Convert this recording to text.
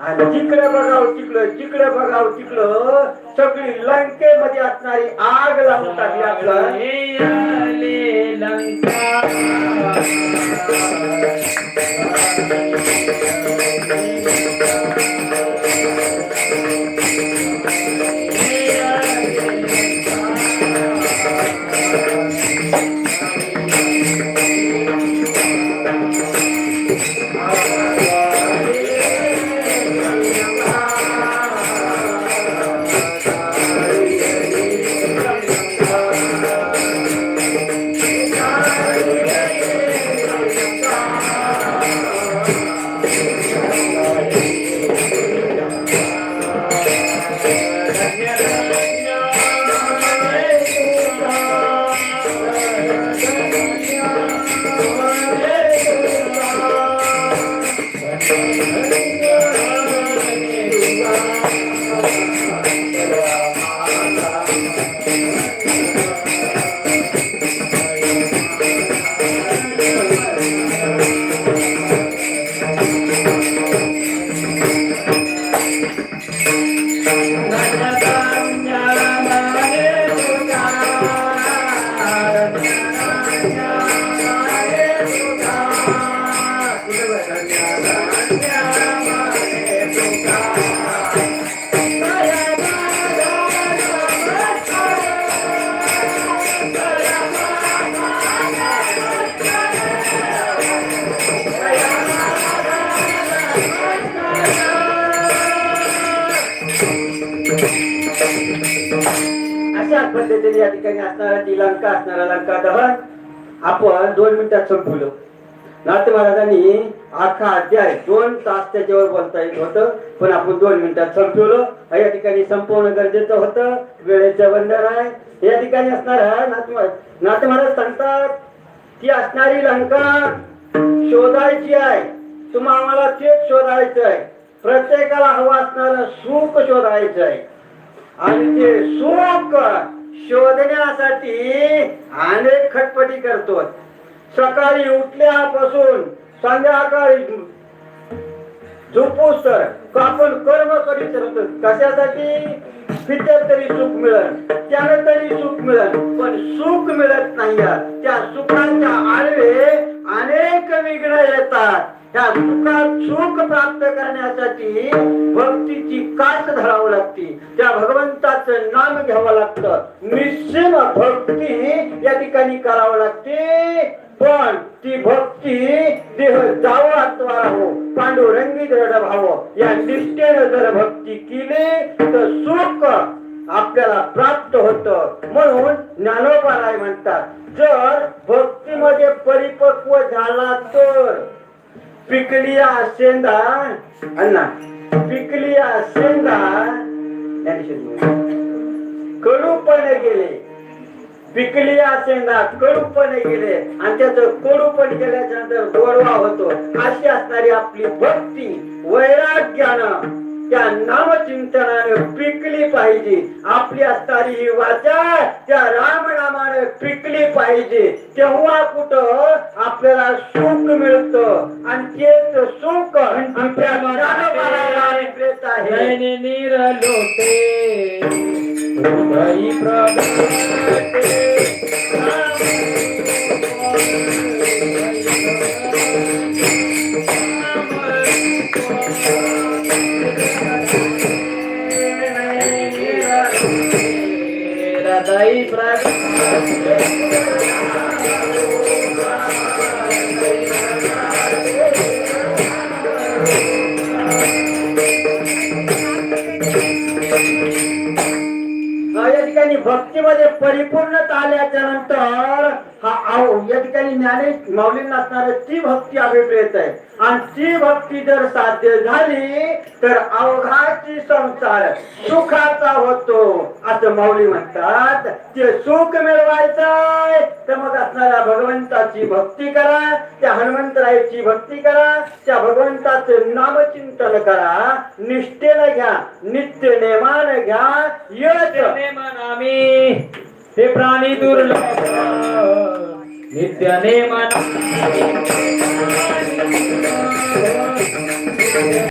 आणि जिकडे बघाव तिकडं जिकडे बघाव तिकडं सगळी लंकेमध्ये असणारी आग लावून टाकली आपलं लंका अशा पद्धतीने या ठिकाणी असणारा ती लंका असणारा लंका दहन आपण 2 मिनिटात संपवलं. नाथ महाराजांनी अख्खा अध्याय 2 तास त्याच्यावर बोलता येत होतं, पण आपण 2 मिनिटात संपवलं. या ठिकाणी संपवणं गरजेचं होतं. वेळेचं बंधन आहे. या ठिकाणी असणारा नाथ महाराज सांगतात ती असणारी लंका शोधायची आहे. तुम्हा आम्हाला तेच शोधायचं आहे. प्रत्येकाला हवं असणारं सुख शोधायचं आहे आणि ते सुख शोधण्यासाठी अनेक खटपटी करतो. सकाळी उठल्यापासून संध्याकाळी झोपूस तर आपण कर्म करीत राहतो. कशासाठी? तिथे तरी सुख मिळेल, त्यानं तरी सुख मिळेल, पण सुख मिळत नाही. त्या सुखाच्या आडवे अनेक विघ्न येतात. त्या सुखात सुख प्राप्त करण्यासाठी भक्तीची कास धरावं लागते. त्या भगवंताचं नाम घ्यावं लागतं. निश्चिम भक्ती या ठिकाणी करावं लागते. पण ती भक्ती देह जावं आत्मा राहो, पांडुरंगी दृढ भाव या निष्ठेने जर भक्ती केली तर सुख आपल्याला प्राप्त होतं. म्हणून ज्ञानोबा म्हणतात जर भक्तीमध्ये परिपक्व झाला तर पिकलिया शेंदा अण्णा पिकलिया शेंदा कडूपणे गेले. पिकलिया शेंदा कडूपणे गेले आणि त्याचं कडूपण गेल्याच्या नंतर गोडवा होतो. अशी असणारी आपली भक्ती वैराग्यानं त्या नामचिंतनाने पिकली पाहिजे. आपली असणारी ही वाचा त्या रामनामाने पिकली पाहिजे. तेव्हा कुठं आपल्याला सुख मिळतं आणि तेच सुख आपल्या मनाला मिळत आहे. निरलोटे हृदयी प्रगटे हृदयी प्रगटे या ठिकाणी भक्तीमध्ये परिपूर्णता आल्याच्या नंतर या ठिकाणी ज्ञानेश माऊलींना असणारी ती भक्ती अभिप्रेत आहे. आणि ती भक्ती जर साध्य झाली तर अवघाची संसार सुखाचा होतो असं माऊली म्हणतात. ते सुख मिळवायचंय तर मग असणाऱ्या भगवंताची भक्ती करा, त्या हनुमंतरायाची भक्ती करा, त्या भगवंताचं नामचिंतन करा, निष्ठेने घ्या, नित्य नेमाने घ्या. यश नेमानामी हे प्राणी दुर्लभ नित्य नेमान